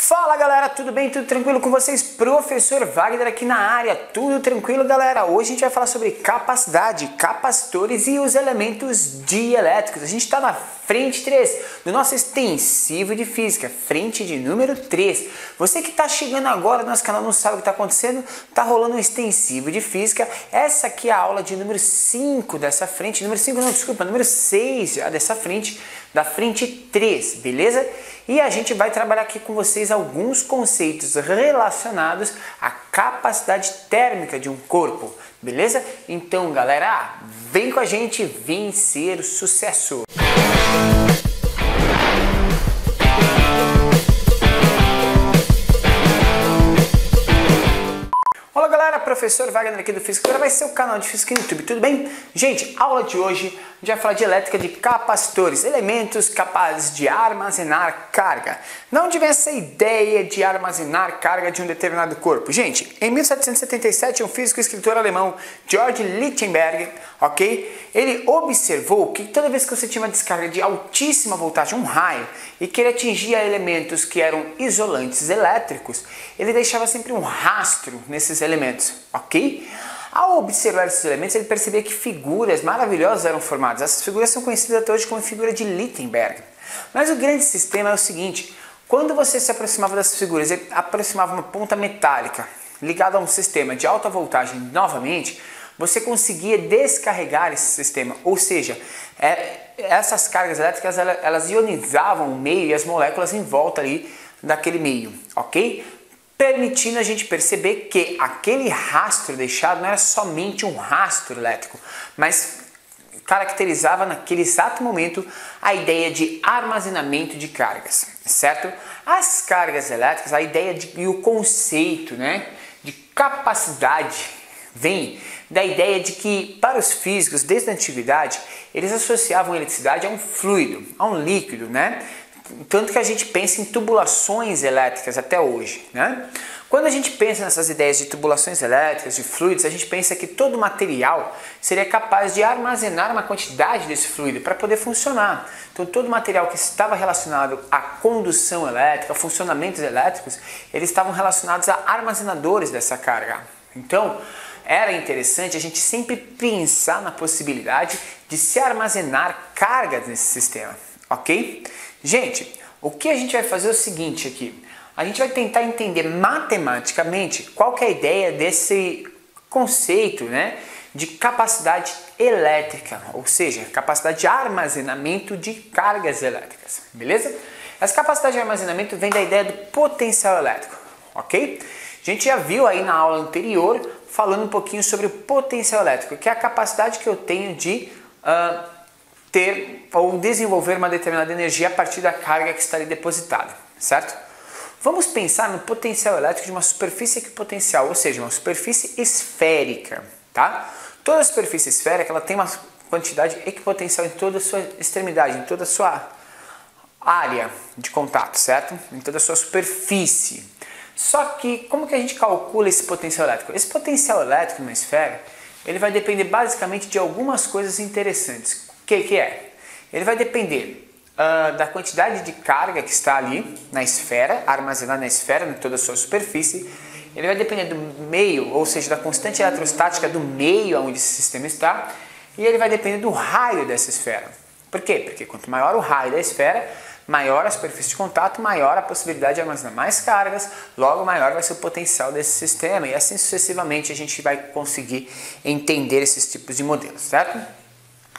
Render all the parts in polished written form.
Fala galera, tudo bem? Tudo tranquilo com vocês? Professor Wagner aqui na área, tudo tranquilo galera? Hoje a gente vai falar sobre capacidade, capacitores e os elementos dielétricos. A gente está na frente 3 do nosso extensivo de física, frente de número 3. Você que está chegando agora no nosso canal não sabe o que está acontecendo, está rolando um extensivo de física. Essa aqui é a aula de número 5 dessa frente, número 5 não, desculpa, número 6 já dessa frente, da frente 3, beleza? E a gente vai trabalhar aqui com vocês alguns conceitos relacionados à capacidade térmica de um corpo, beleza? Então, galera, vem com a gente, vem ser sucesso! Olá galera, professor Wagner aqui do Física, agora vai ser o canal de Física no YouTube, tudo bem? Gente, aula de hoje, a gente vai falar de elétrica de capacitores, elementos capazes de armazenar carga. De onde vem essa ideia de armazenar carga de um determinado corpo? Gente, em 1777, um físico e escritor alemão, Georg Lichtenberg, ok? Ele observou que toda vez que você tinha uma descarga de altíssima voltagem, um raio, e que ele atingia elementos que eram isolantes elétricos, ele deixava sempre um rastro nesses elementos, ok? Ao observar esses elementos, ele percebia que figuras maravilhosas eram formadas. Essas figuras são conhecidas até hoje como figura de Lichtenberg. Mas o grande sistema é o seguinte: quando você se aproximava dessas figuras, ele aproximava uma ponta metálica ligada a um sistema de alta voltagem novamente, você conseguia descarregar esse sistema, ou seja, essas cargas elétricas elas ionizavam o meio e as moléculas em volta ali daquele meio, ok? Permitindo a gente perceber que aquele rastro deixado não era somente um rastro elétrico, mas caracterizava naquele exato momento a ideia de armazenamento de cargas, certo? As cargas elétricas, a ideia e o conceito, né, de capacidade vem da ideia de que, para os físicos, desde a antiguidade, eles associavam a eletricidade a um fluido, a um líquido, né? Tanto que a gente pensa em tubulações elétricas até hoje, né? Quando a gente pensa nessas ideias de tubulações elétricas, de fluidos, a gente pensa que todo material seria capaz de armazenar uma quantidade desse fluido para poder funcionar. Então todo material que estava relacionado à condução elétrica, a funcionamentos elétricos, eles estavam relacionados a armazenadores dessa carga. Então era interessante a gente sempre pensar na possibilidade de se armazenar cargas nesse sistema, ok? Gente, o que a gente vai fazer é o seguinte aqui. A gente vai tentar entender matematicamente qual que é a ideia desse conceito, né, de capacidade elétrica, ou seja, capacidade de armazenamento de cargas elétricas, beleza? Essa capacidade de armazenamento vem da ideia do potencial elétrico, ok? A gente já viu aí na aula anterior falando um pouquinho sobre o potencial elétrico, que é a capacidade que eu tenho de ter ou desenvolver uma determinada energia a partir da carga que está ali depositada, certo? Vamos pensar no potencial elétrico de uma superfície equipotencial, ou seja, uma superfície esférica, tá? Toda superfície esférica ela tem uma quantidade equipotencial em toda a sua extremidade, em toda a sua área de contato, certo? Em toda a sua superfície. Só que como que a gente calcula esse potencial elétrico? Esse potencial elétrico numa esfera, ele vai depender basicamente de algumas coisas interessantes. O que é? Ele vai depender da quantidade de carga que está ali na esfera, armazenada na esfera, em toda a sua superfície. Ele vai depender do meio, ou seja, da constante eletrostática do meio onde esse sistema está. E ele vai depender do raio dessa esfera. Por quê? Porque quanto maior o raio da esfera, maior a superfície de contato, maior a possibilidade de armazenar mais cargas, logo maior vai ser o potencial desse sistema. E assim sucessivamente a gente vai conseguir entender esses tipos de modelos, certo?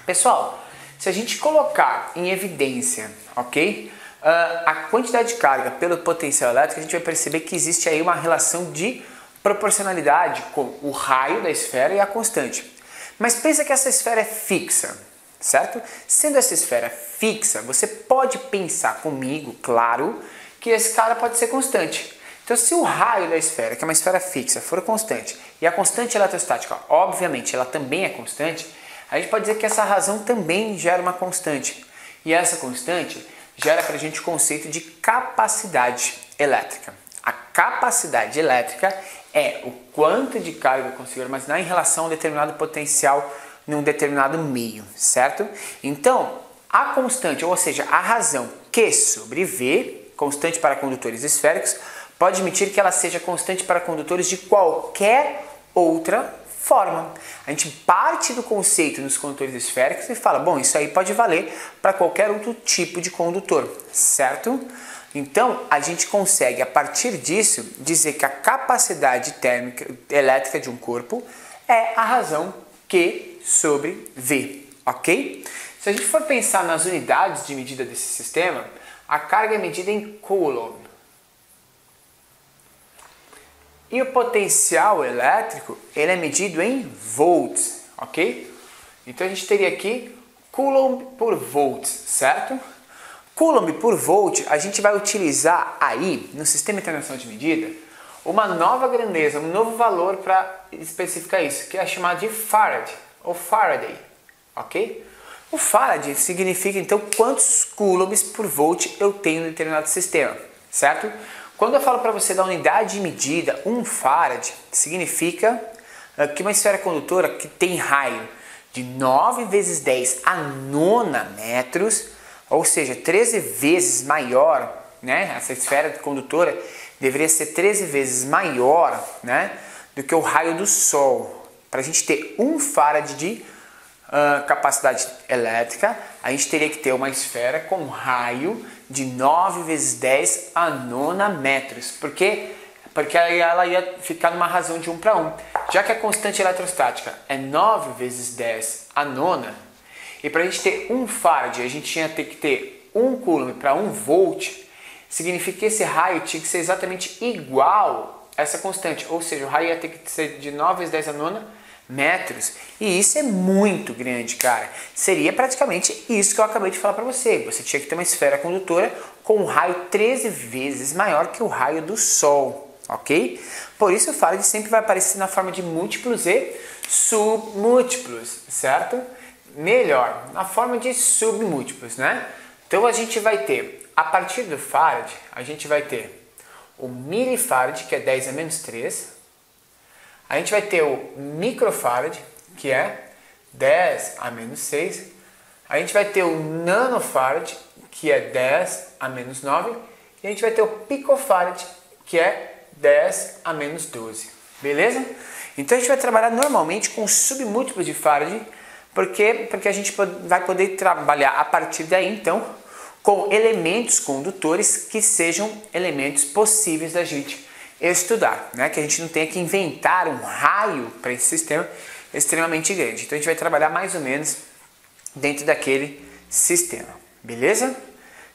Pessoal, se a gente colocar em evidência, ok, a quantidade de carga pelo potencial elétrico, a gente vai perceber que existe aí uma relação de proporcionalidade com o raio da esfera e a constante. Mas pensa que essa esfera é fixa, certo? Sendo essa esfera fixa, você pode pensar comigo, claro, que esse cara pode ser constante. Então, se o raio da esfera, que é uma esfera fixa, for constante, e a constante eletrostática, obviamente, ela também é constante, a gente pode dizer que essa razão também gera uma constante. E essa constante gera para a gente o conceito de capacidade elétrica. A capacidade elétrica é o quanto de carga eu consigo armazenar em relação a um determinado potencial num determinado meio, certo? Então, a constante, ou seja, a razão Q sobre V constante para condutores esféricos, pode admitir que ela seja constante para condutores de qualquer outra forma. A gente parte do conceito dos condutores esféricos e fala, bom, isso aí pode valer para qualquer outro tipo de condutor, certo? Então, a gente consegue, a partir disso, dizer que a capacidade térmica elétrica de um corpo é a razão Q sobre V, ok? Se a gente for pensar nas unidades de medida desse sistema, a carga é medida em Coulomb. E o potencial elétrico, ele é medido em volts, ok? Então a gente teria aqui Coulomb por volt, certo? Coulomb por volt, a gente vai utilizar aí, no Sistema Internacional de Medida, uma nova grandeza, um novo valor para especificar isso, que é chamado de Farad, ou Faraday, ok? O Farad significa, então, quantos coulombs por volt eu tenho no determinado sistema, certo? Quando eu falo para você da unidade de medida, 1 Farad, significa que uma esfera condutora que tem raio de 9 vezes 10 a nona metros, ou seja, 13 vezes maior, né? Essa esfera condutora deveria ser 13 vezes maior, né, do que o raio do Sol. Para a gente ter 1 Farad de capacidade elétrica, a gente teria que ter uma esfera com raio de 9 vezes 10 a nona metros. Por quê? Porque aí ela ia ficar numa razão de 1 para 1. Já que a constante eletrostática é 9 vezes 10 a nona, e para a gente ter 1 Farad, a gente tinha que ter 1 Coulomb para 1 volt, significa que esse raio tinha que ser exatamente igual a essa constante. Ou seja, o raio ia ter que ser de 9 vezes 10 a nona metros. E isso é muito grande, cara. Seria praticamente isso que eu acabei de falar para você. Você tinha que ter uma esfera condutora com um raio 13 vezes maior que o raio do Sol, ok? Por isso o Farad sempre vai aparecer na forma de múltiplos e submúltiplos, certo? Melhor, na forma de submúltiplos, né? Então a gente vai ter, a partir do Farad, a gente vai ter o milifarad, que é 10 a menos 3. A gente vai ter o microfarad, que é 10 a menos 6. A gente vai ter o nanofarad, que é 10 a menos 9. E a gente vai ter o picofarad, que é 10 a menos 12. Beleza? Então a gente vai trabalhar normalmente com submúltiplos de farad, porque a gente vai poder trabalhar a partir daí, então, com elementos condutores que sejam elementos possíveis da gente estudar, né? Que a gente não tenha que inventar um raio para esse sistema extremamente grande. Então a gente vai trabalhar mais ou menos dentro daquele sistema, beleza?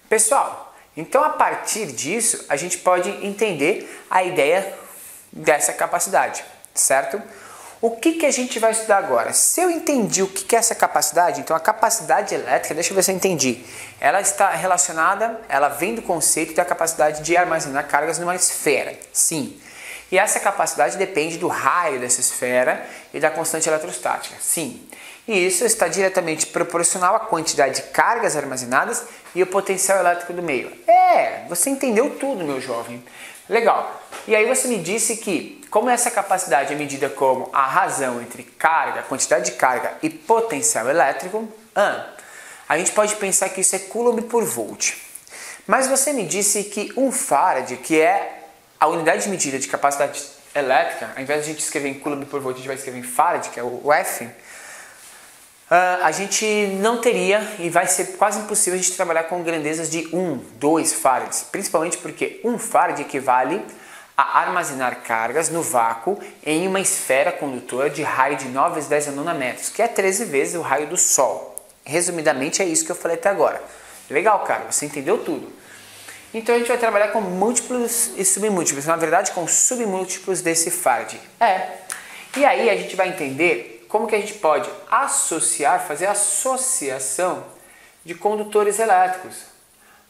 Pessoal, então a partir disso a gente pode entender a ideia dessa capacidade, certo? O que a gente vai estudar agora? Se eu entendi o que é essa capacidade, então a capacidade elétrica, deixa eu ver se eu entendi. Ela está relacionada, ela vem do conceito da capacidade de armazenar cargas numa esfera. Sim. E essa capacidade depende do raio dessa esfera e da constante eletrostática. Sim. E isso está diretamente proporcional à quantidade de cargas armazenadas e o potencial elétrico do meio. Você entendeu tudo, meu jovem. Legal. E aí você me disse que, como essa capacidade é medida como a razão entre carga, quantidade de carga e potencial elétrico, a gente pode pensar que isso é Coulomb por volt. Mas você me disse que 1 Farad, que é a unidade de medida de capacidade elétrica, ao invés de a gente escrever em Coulomb por volt, a gente vai escrever em Farad, que é o F, a gente não teria e vai ser quase impossível a gente trabalhar com grandezas de 1, 2 farads, principalmente porque 1 farad equivale a armazenar cargas no vácuo em uma esfera condutora de raio de 9 vezes 10 a nona metros, que é 13 vezes o raio do Sol. Resumidamente é isso que eu falei até agora. Legal, cara, você entendeu tudo. Então a gente vai trabalhar com múltiplos e submúltiplos, na verdade com submúltiplos desse farad. E aí a gente vai entender como que a gente pode associar, fazer associação de condutores elétricos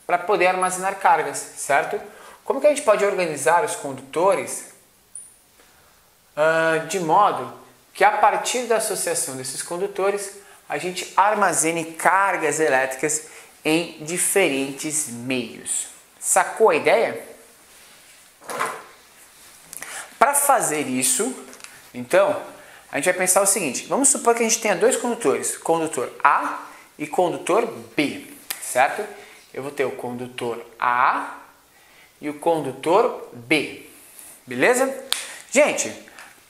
para poder armazenar cargas, certo? Como que a gente pode organizar os condutores de modo que a partir da associação desses condutores a gente armazene cargas elétricas em diferentes meios. Sacou a ideia? Para fazer isso, então, a gente vai pensar o seguinte, vamos supor que a gente tenha dois condutores, condutor A e condutor B, certo? Eu vou ter o condutor A e o condutor B. Beleza? Gente,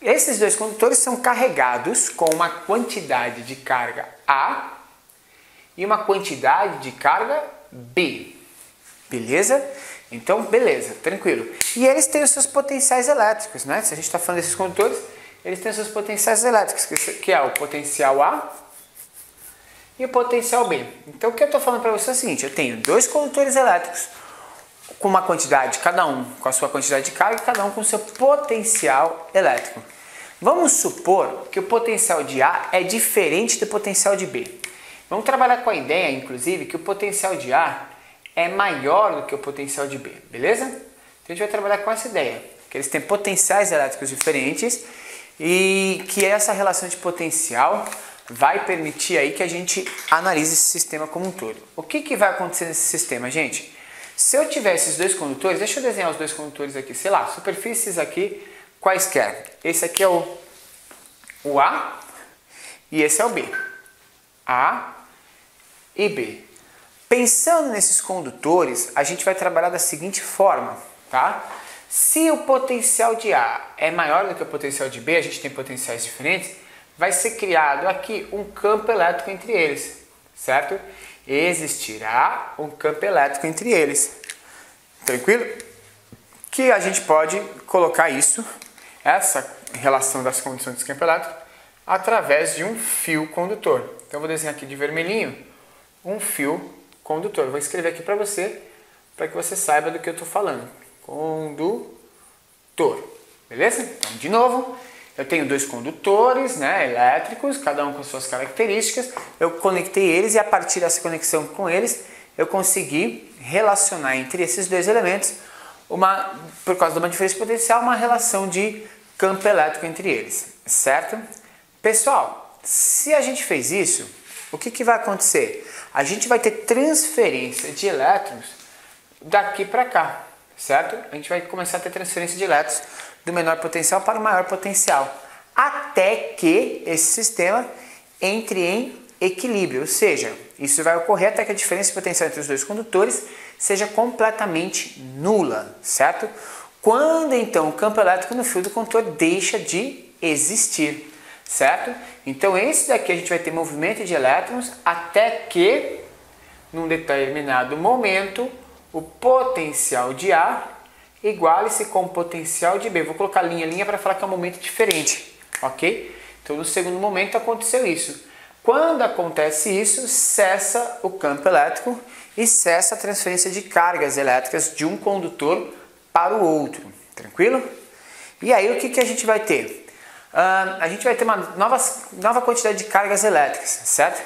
esses dois condutores são carregados com uma quantidade de carga A e uma quantidade de carga B. Beleza? Então, beleza, tranquilo. E eles têm os seus potenciais elétricos, né? Se a gente está falando desses condutores, eles têm os seus potenciais elétricos, que é o potencial A e o potencial B. Então, o que eu estou falando para você é o seguinte, eu tenho dois condutores elétricos com uma quantidade, cada um com a sua quantidade de carga, cada um com o seu potencial elétrico. Vamos supor que o potencial de A é diferente do potencial de B. Vamos trabalhar com a ideia, inclusive, que o potencial de A é maior do que o potencial de B, beleza? Então a gente vai trabalhar com essa ideia, que eles têm potenciais elétricos diferentes e que essa relação de potencial vai permitir aí que a gente analise esse sistema como um todo. O que vai acontecer nesse sistema, gente? Se eu tiver esses dois condutores, deixa eu desenhar os dois condutores aqui, sei lá, superfícies aqui quaisquer. Esse aqui é o A e esse é o B. A e B. Pensando nesses condutores, a gente vai trabalhar da seguinte forma, tá? Se o potencial de A é maior do que o potencial de B, a gente tem potenciais diferentes, vai ser criado aqui um campo elétrico entre eles, certo? Existirá um campo elétrico entre eles. Tranquilo? Que a gente pode colocar isso, essa relação das condições desse campo elétrico, através de um fio condutor. Então eu vou desenhar aqui de vermelhinho um fio condutor. Vou escrever aqui para que você saiba do que eu estou falando. Condutor. Beleza? Então, de novo, eu tenho dois condutores, né, elétricos, cada um com suas características. Eu conectei eles e a partir dessa conexão com eles, eu consegui relacionar entre esses dois elementos, por causa de uma diferença potencial, uma relação de campo elétrico entre eles. Certo? Pessoal, se a gente fez isso, o que vai acontecer? A gente vai ter transferência de elétrons daqui para cá, certo? A gente vai começar a ter transferência de elétrons do menor potencial para o maior potencial, até que esse sistema entre em equilíbrio, ou seja, isso vai ocorrer até que a diferença de potencial entre os dois condutores seja completamente nula, certo? Quando então o campo elétrico no fio do condutor deixa de existir, certo? Então esse daqui a gente vai ter movimento de elétrons até que, num determinado momento, o potencial de A iguale-se com o potencial de B. Vou colocar linha para falar que é um momento diferente, ok? Então no segundo momento aconteceu isso. Quando acontece isso, cessa o campo elétrico e cessa a transferência de cargas elétricas de um condutor para o outro, tranquilo? E aí o que a gente vai ter? A gente vai ter uma nova quantidade de cargas elétricas, certo?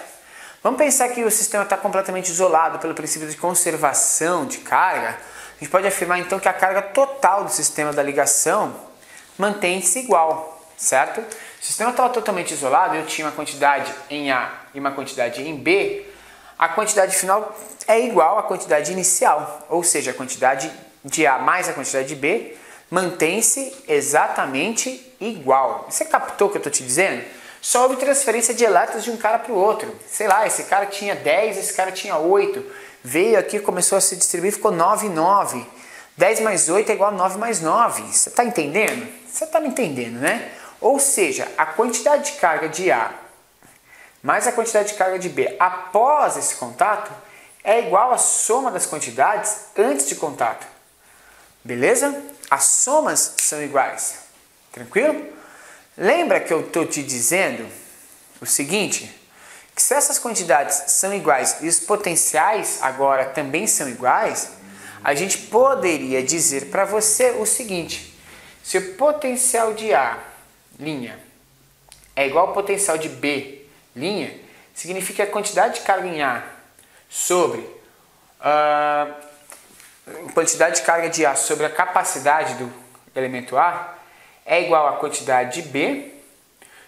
Vamos pensar que o sistema está completamente isolado pelo princípio de conservação de carga. A gente pode afirmar então que a carga total do sistema da ligação mantém-se igual, certo? Se o sistema estava totalmente isolado e eu tinha uma quantidade em A e uma quantidade em B, a quantidade final é igual à quantidade inicial, ou seja, a quantidade de A mais a quantidade de B mantém-se exatamente igual. Você captou o que eu estou te dizendo? Só houve transferência de elétrons de um cara para o outro. Sei lá, esse cara tinha 10, esse cara tinha 8. Veio aqui, começou a se distribuir, ficou 9 e 9. 10 mais 8 é igual a 9 mais 9. Você está entendendo? Você está me entendendo, né? Ou seja, a quantidade de carga de A mais a quantidade de carga de B após esse contato é igual à soma das quantidades antes de contato. Beleza? As somas são iguais. Tranquilo? Lembra que eu estou te dizendo o seguinte, que se essas quantidades são iguais e os potenciais agora também são iguais, a gente poderia dizer para você o seguinte, se o potencial de A, linha, é igual ao potencial de B, linha, significa que a quantidade de carga em A sobre a quantidade de carga de A sobre a capacidade do elemento A é igual à quantidade de B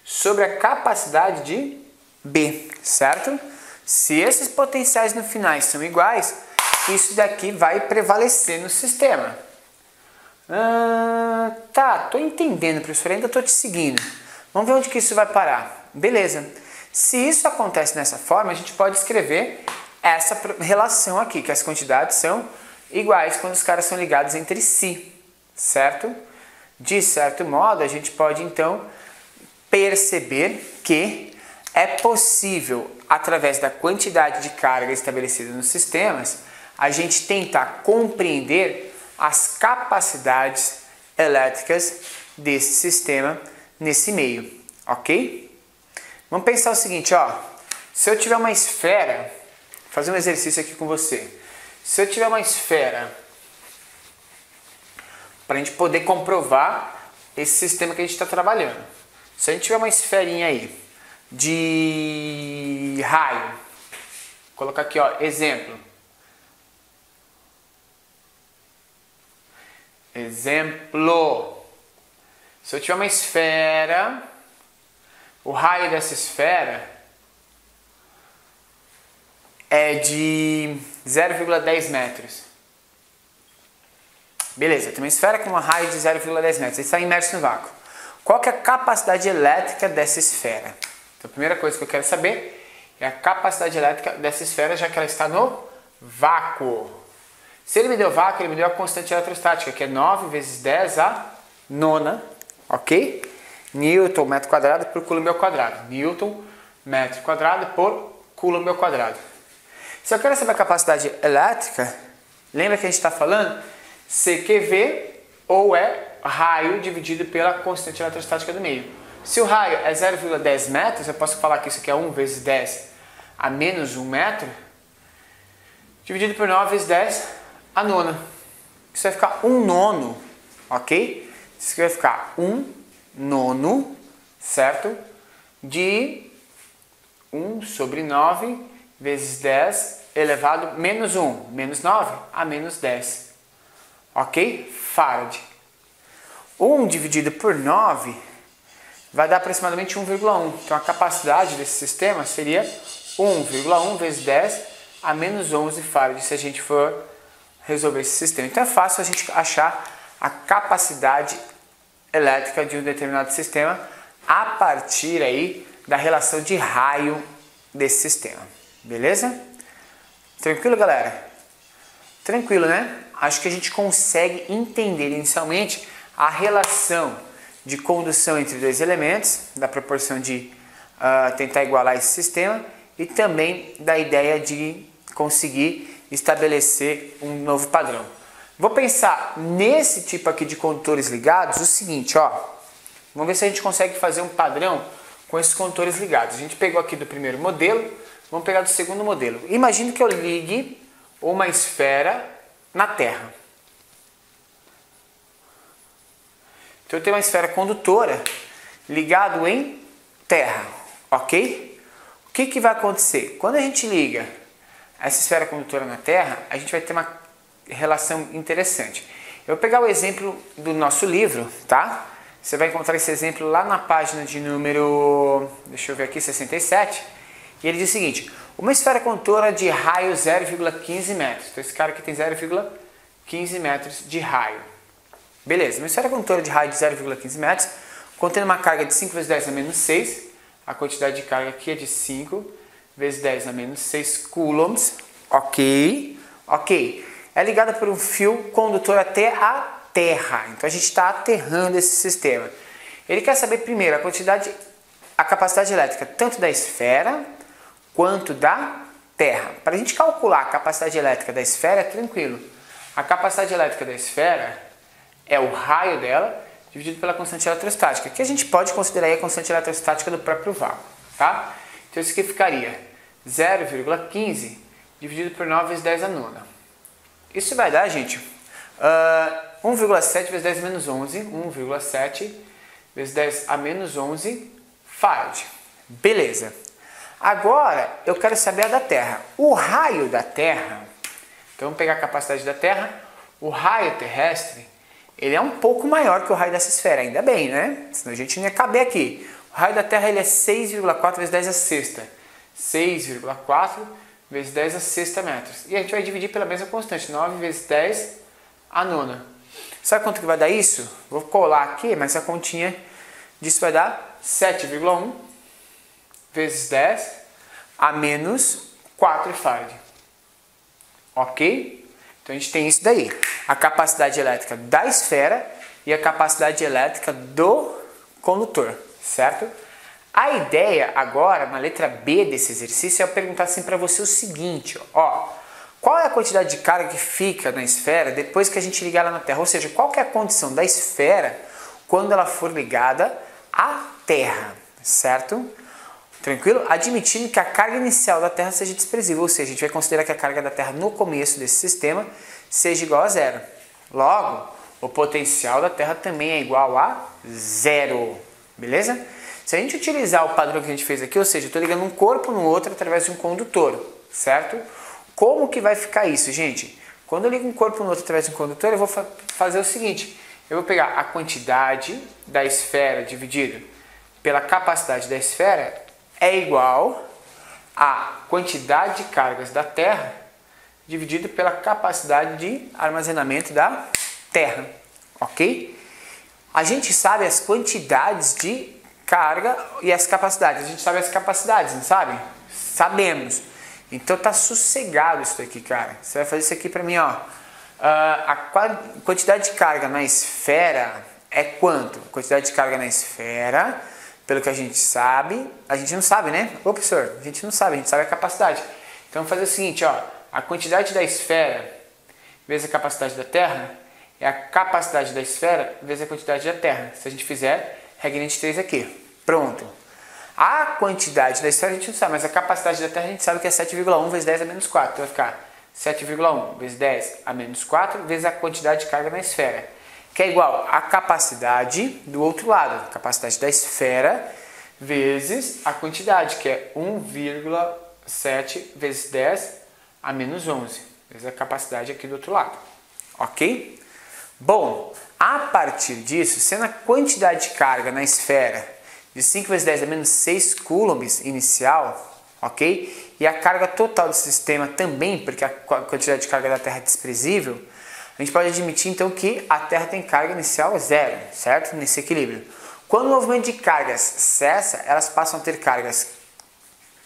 sobre a capacidade de B, certo? Se esses potenciais no finais são iguais, isso daqui vai prevalecer no sistema. Tá, tô entendendo, professor, ainda tô te seguindo. Vamos ver onde que isso vai parar. Beleza. Se isso acontece dessa forma, a gente pode escrever essa relação aqui, que as quantidades são iguais quando os caras são ligados entre si, certo? De certo modo, a gente pode então perceber que é possível, através da quantidade de carga estabelecida nos sistemas, a gente tentar compreender as capacidades elétricas desse sistema nesse meio, ok? Vamos pensar o seguinte, ó, se eu tiver uma esfera, vou fazer um exercício aqui com você. Se eu tiver uma esfera, para a gente poder comprovar esse sistema que a gente está trabalhando. Se a gente tiver uma esferinha aí de raio, vou colocar aqui, ó, exemplo. Exemplo. Se eu tiver uma esfera, o raio dessa esfera é de 0,10 metros. Beleza, tem uma esfera com um raio de 0,10 metros, ele está imerso no vácuo. Qual que é a capacidade elétrica dessa esfera? Então a primeira coisa que eu quero saber é a capacidade elétrica dessa esfera, já que ela está no vácuo. Se ele me deu vácuo, ele me deu a constante eletrostática, que é 9 vezes 10 a nona, ok? Newton metro quadrado por coulomb ao quadrado. Newton metro quadrado por coulomb ao quadrado. Se eu quero saber a capacidade elétrica, lembra que a gente está falando CQV ou é raio dividido pela constante eletrostática do meio. Se o raio é 0,10 metros, eu posso falar que isso aqui é 1 vezes 10 a menos 1 metro, dividido por 9 vezes 10 a nona. Isso vai ficar 1 nono, ok? Isso aqui vai ficar 1 nono, certo? De 1 sobre 9 vezes 10 elevado menos 1, menos 9 a menos 10. Ok? Farad. 1 dividido por 9 vai dar aproximadamente 1,1. Então a capacidade desse sistema seria 1,1 vezes 10 a menos 11 farad, se a gente for resolver esse sistema. Então é fácil a gente achar a capacidade elétrica de um determinado sistema a partir aí da relação de raio desse sistema. Beleza? Tranquilo, galera? Tranquilo, né? Acho que a gente consegue entender inicialmente a relação de condução entre dois elementos, da proporção de tentar igualar esse sistema e também da ideia de conseguir estabelecer um novo padrão. Vou pensar nesse tipo aqui de condutores ligados o seguinte, ó. Vamos ver se a gente consegue fazer um padrão com esses condutores ligados. A gente pegou aqui do primeiro modelo, vamos pegar do segundo modelo. Imagine que eu ligue uma esfera na Terra. Então eu tenho uma esfera condutora ligado em terra, ok? O que vai acontecer? Quando a gente liga essa esfera condutora na Terra, a gente vai ter uma relação interessante. Eu vou pegar o exemplo do nosso livro, tá? Você vai encontrar esse exemplo lá na página de número, deixa eu ver aqui, 67. E ele diz o seguinte: uma esfera condutora de raio 0,15 metros. Então esse cara aqui tem 0,15 metros de raio. Beleza, uma esfera condutora de raio de 0,15 metros, contendo uma carga de 5 vezes 10 a menos 6. A quantidade de carga aqui é de 5 vezes 10 a menos 6 coulombs. Ok, ok. É ligada por um fio condutor até a Terra. Então a gente está aterrando esse sistema. Ele quer saber primeiro a capacidade elétrica tanto da esfera quanto da Terra. Para a gente calcular a capacidade elétrica da esfera é tranquilo. A capacidade elétrica da esfera é o raio dela dividido pela constante eletrostática, que a gente pode considerar aí a constante eletrostática do próprio vácuo, tá? Então isso aqui ficaria 0,15 dividido por 9 vezes 10 a nona. Isso vai dar, gente, 1,7 vezes 10 a menos 11, 1,7 vezes 10 a menos 11 farad. Beleza. Agora eu quero saber a da Terra. O raio da Terra, então vamos pegar a capacidade da Terra, o raio terrestre, ele é um pouco maior que o raio dessa esfera, ainda bem, né? Senão a gente não ia caber aqui. O raio da Terra ele é 6,4 vezes 10 a sexta. 6,4 vezes 10 a sexta metros. E a gente vai dividir pela mesma constante, 9 vezes 10 a nona. Sabe quanto que vai dar isso? Vou colar aqui, mas a continha disso vai dar 7,1 vezes 10 a menos 4 farad. Ok? Então a gente tem isso daí, a capacidade elétrica da esfera e a capacidade elétrica do condutor, certo? A ideia agora, na letra B desse exercício, é eu perguntar assim para você o seguinte, ó, qual é a quantidade de carga que fica na esfera depois que a gente ligar ela na Terra? Ou seja, qual que é a condição da esfera quando ela for ligada à Terra, certo? Tranquilo? Admitindo que a carga inicial da Terra seja desprezível, ou seja, a gente vai considerar que a carga da Terra no começo desse sistema seja igual a zero. Logo, o potencial da Terra também é igual a zero, beleza? Se a gente utilizar o padrão que a gente fez aqui, ou seja, eu estou ligando um corpo no outro através de um condutor, certo? Como que vai ficar isso, gente? Quando eu ligo um corpo no outro através de um condutor, eu vou fazer o seguinte, eu vou pegar a quantidade da esfera dividido pela capacidade da esfera é igual à quantidade de cargas da Terra dividido pela capacidade de armazenamento da Terra, ok? A gente sabe as quantidades de carga e as capacidades. A gente sabe as capacidades, não sabe? Sabemos. Então tá sossegado isso aqui, cara. Você vai fazer isso aqui pra mim, ó. A quantidade de carga na esfera é quanto? A quantidade de carga na esfera, pelo que a gente sabe, a gente não sabe, né? Ô, professor, a gente não sabe, a gente sabe a capacidade. Então vamos fazer o seguinte, ó. A quantidade da esfera vezes a capacidade da Terra é a capacidade da esfera vezes a quantidade da Terra. Se a gente fizer regra de 3 aqui. Pronto. A quantidade da esfera a gente não sabe, mas a capacidade da Terra a gente sabe que é 7,1 vezes 10 a menos 4. Então vai ficar 7,1 vezes 10 a menos 4 vezes a quantidade de carga na esfera, que é igual a capacidade do outro lado, a capacidade da esfera vezes a quantidade, que é 1,7 vezes 10 a menos 11, vezes a capacidade aqui do outro lado. Ok? Bom, a partir disso, sendo a quantidade de carga na esfera de 5 vezes 10 a menos 6 coulombs inicial, ok? E a carga total do sistema também, porque a quantidade de carga da Terra é desprezível, a gente pode admitir então que a Terra tem carga inicial zero, certo? Nesse equilíbrio. Quando o movimento de cargas cessa, elas passam a ter cargas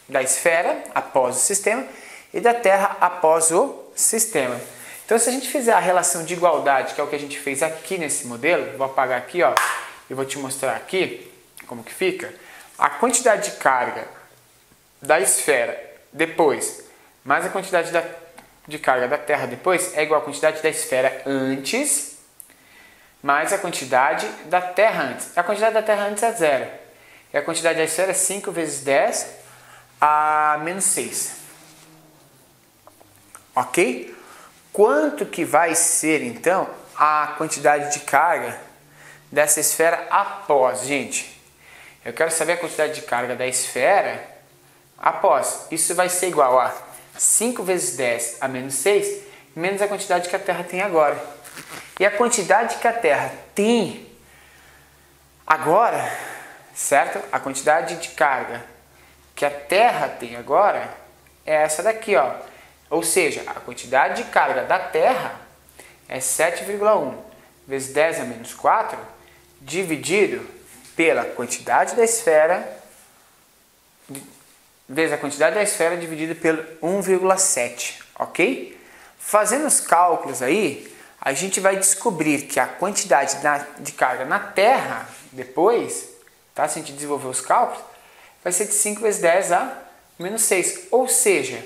da esfera após o sistema e da Terra após o sistema. Então, se a gente fizer a relação de igualdade, que é o que a gente fez aqui nesse modelo, vou apagar aqui, ó, e vou te mostrar aqui como que fica. A quantidade de carga da esfera depois, mais a quantidade de carga da Terra depois, é igual à quantidade da esfera antes, mais a quantidade da Terra antes. A quantidade da Terra antes é zero. E a quantidade da esfera é 5 vezes 10 a menos 6. Ok? Quanto que vai ser, então, a quantidade de carga dessa esfera após, gente? Eu quero saber a quantidade de carga da esfera após. Isso vai ser igual a 5 vezes 10 a menos 6, menos a quantidade que a Terra tem agora. E a quantidade que a Terra tem agora, certo? A quantidade de carga que a Terra tem agora é essa daqui, ó. Ou seja, a quantidade de carga da Terra é 7,1 vezes 10 a menos 4 dividido pela quantidade da esfera vezes a quantidade da esfera dividido pelo 1,7, ok? Fazendo os cálculos aí, a gente vai descobrir que a quantidade de carga na Terra depois, tá? Se a gente desenvolver os cálculos, vai ser de 5 vezes 10 a menos 6, ou seja,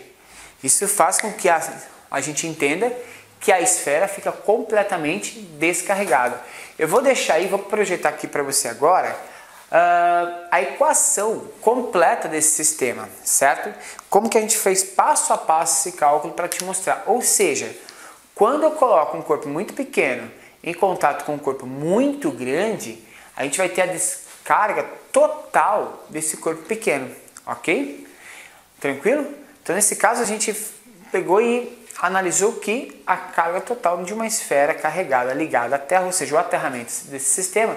isso faz com que a gente entenda que a esfera fica completamente descarregada. Eu vou deixar aí, vou projetar aqui para você agora a equação completa desse sistema, certo? Como que a gente fez passo a passo esse cálculo para te mostrar. Ou seja, quando eu coloco um corpo muito pequeno em contato com um corpo muito grande, a gente vai ter a descarga total desse corpo pequeno, ok? Tranquilo? Então, nesse caso, a gente pegou e analisou que a carga total de uma esfera carregada ligada à Terra, ou seja, o aterramento desse sistema,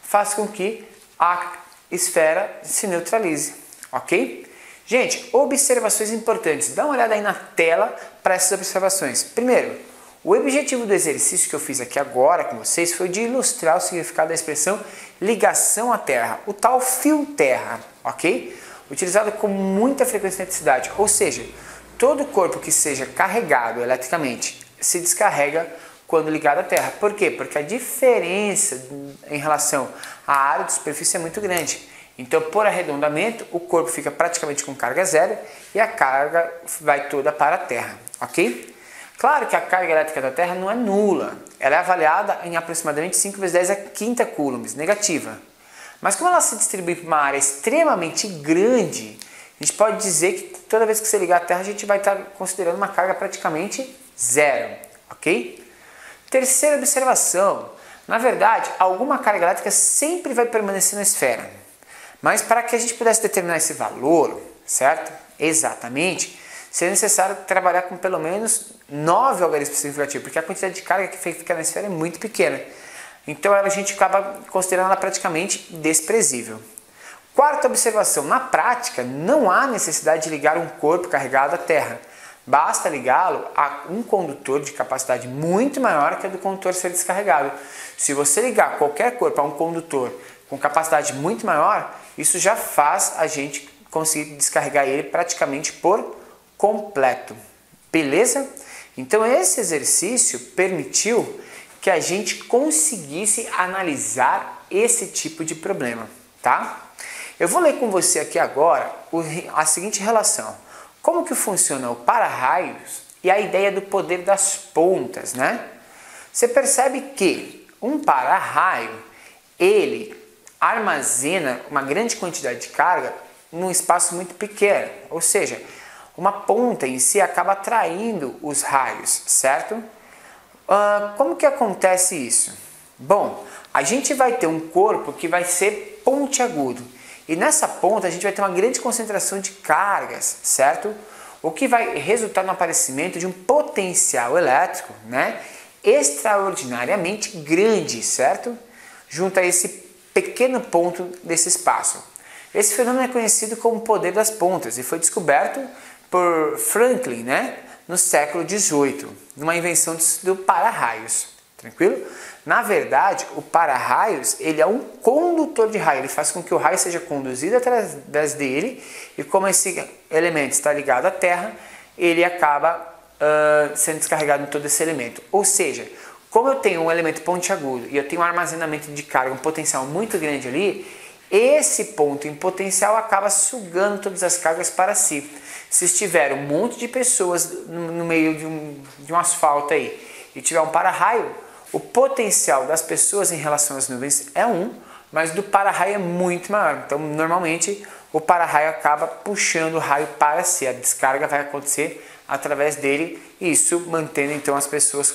faz com que a esfera se neutralize, ok? Gente, observações importantes. Dá uma olhada aí na tela para essas observações. Primeiro, o objetivo do exercício que eu fiz aqui agora com vocês foi de ilustrar o significado da expressão ligação à Terra, o tal fio terra, ok? Utilizado com muita frequência na eletricidade, ou seja, todo corpo que seja carregado eletricamente se descarrega quando ligado à terra. Por quê? Porque a diferença em relação à área de superfície é muito grande. Então, por arredondamento, o corpo fica praticamente com carga zero e a carga vai toda para a terra, ok? Claro que a carga elétrica da Terra não é nula, ela é avaliada em aproximadamente 5 vezes 10 a quinta coulombs, negativa. Mas como ela se distribui para uma área extremamente grande, a gente pode dizer que toda vez que você ligar a Terra, a gente vai estar considerando uma carga praticamente zero, ok? Terceira observação, na verdade, alguma carga elétrica sempre vai permanecer na esfera. Mas para que a gente pudesse determinar esse valor, certo? Exatamente, seria necessário trabalhar com pelo menos 9 algarismos significativos, porque a quantidade de carga que fica na esfera é muito pequena. Então a gente acaba considerando ela praticamente desprezível. Quarta observação, na prática não há necessidade de ligar um corpo carregado à Terra. Basta ligá-lo a um condutor de capacidade muito maior que a do condutor ser descarregado. Se você ligar qualquer corpo a um condutor com capacidade muito maior, isso já faz a gente conseguir descarregar ele praticamente por completo. Beleza? Então esse exercício permitiu que a gente conseguisse analisar esse tipo de problema, tá? Eu vou ler com você aqui agora a seguinte relação. Como que funciona o para-raios e a ideia do poder das pontas, né? Você percebe que um para-raio, ele armazena uma grande quantidade de carga num espaço muito pequeno, ou seja, uma ponta em si acaba atraindo os raios, certo? Como que acontece isso? Bom, a gente vai ter um corpo que vai ser pontiagudo e nessa ponta a gente vai ter uma grande concentração de cargas, certo? O que vai resultar no aparecimento de um potencial elétrico, né, extraordinariamente grande, certo? Junto a esse pequeno ponto desse espaço. Esse fenômeno é conhecido como o poder das pontas e foi descoberto por Franklin, né, no século XVIII, numa invenção do para-raios. Tranquilo? Na verdade, o para-raios ele é um condutor de raio, ele faz com que o raio seja conduzido através dele e como esse elemento está ligado à Terra, ele acaba sendo descarregado em todo esse elemento. Ou seja, como eu tenho um elemento pontiagudo e eu tenho um armazenamento de carga, um potencial muito grande ali, esse ponto em potencial acaba sugando todas as cargas para si. Se estiver um monte de pessoas no meio de um asfalto aí e tiver um para-raio, o potencial das pessoas em relação às nuvens é 1, mas do para-raio é muito maior. Então, normalmente, o para-raio acaba puxando o raio para si. A descarga vai acontecer através dele e isso mantendo então as pessoas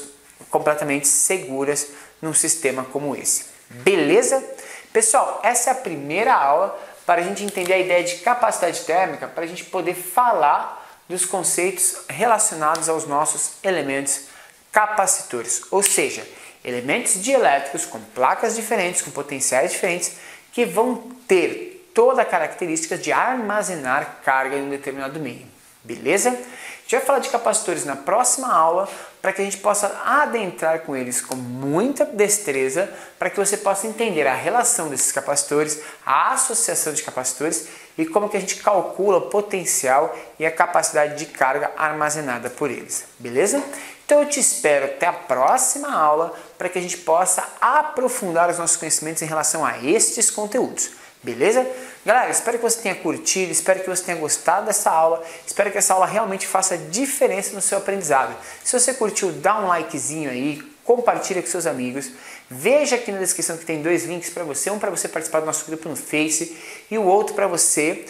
completamente seguras num sistema como esse. Beleza? Pessoal, essa é a primeira aula para a gente entender a ideia de capacidade térmica, para a gente poder falar dos conceitos relacionados aos nossos elementos capacitores, ou seja, elementos dielétricos com placas diferentes, com potenciais diferentes, que vão ter toda a característica de armazenar carga em um determinado meio. Beleza? A gente vai falar de capacitores na próxima aula para que a gente possa adentrar com eles com muita destreza para que você possa entender a relação desses capacitores, a associação de capacitores e como que a gente calcula o potencial e a capacidade de carga armazenada por eles. Beleza? Então eu te espero até a próxima aula para que a gente possa aprofundar os nossos conhecimentos em relação a estes conteúdos. Beleza? Galera, espero que você tenha curtido, espero que você tenha gostado dessa aula, espero que essa aula realmente faça diferença no seu aprendizado. Se você curtiu, dá um likezinho aí, compartilha com seus amigos, veja aqui na descrição que tem 2 links para você, um para você participar do nosso grupo no Face e o outro para você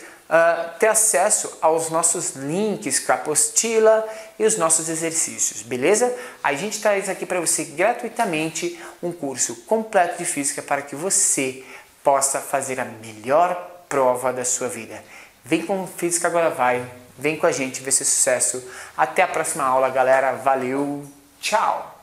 ter acesso aos nossos links com a apostila e os nossos exercícios, beleza? A gente traz aqui para você gratuitamente um curso completo de física para que você possa fazer a melhor prova da sua vida. Vem com Física Agora Vai, vem com a gente ver esse sucesso. Até a próxima aula, galera. Valeu, tchau!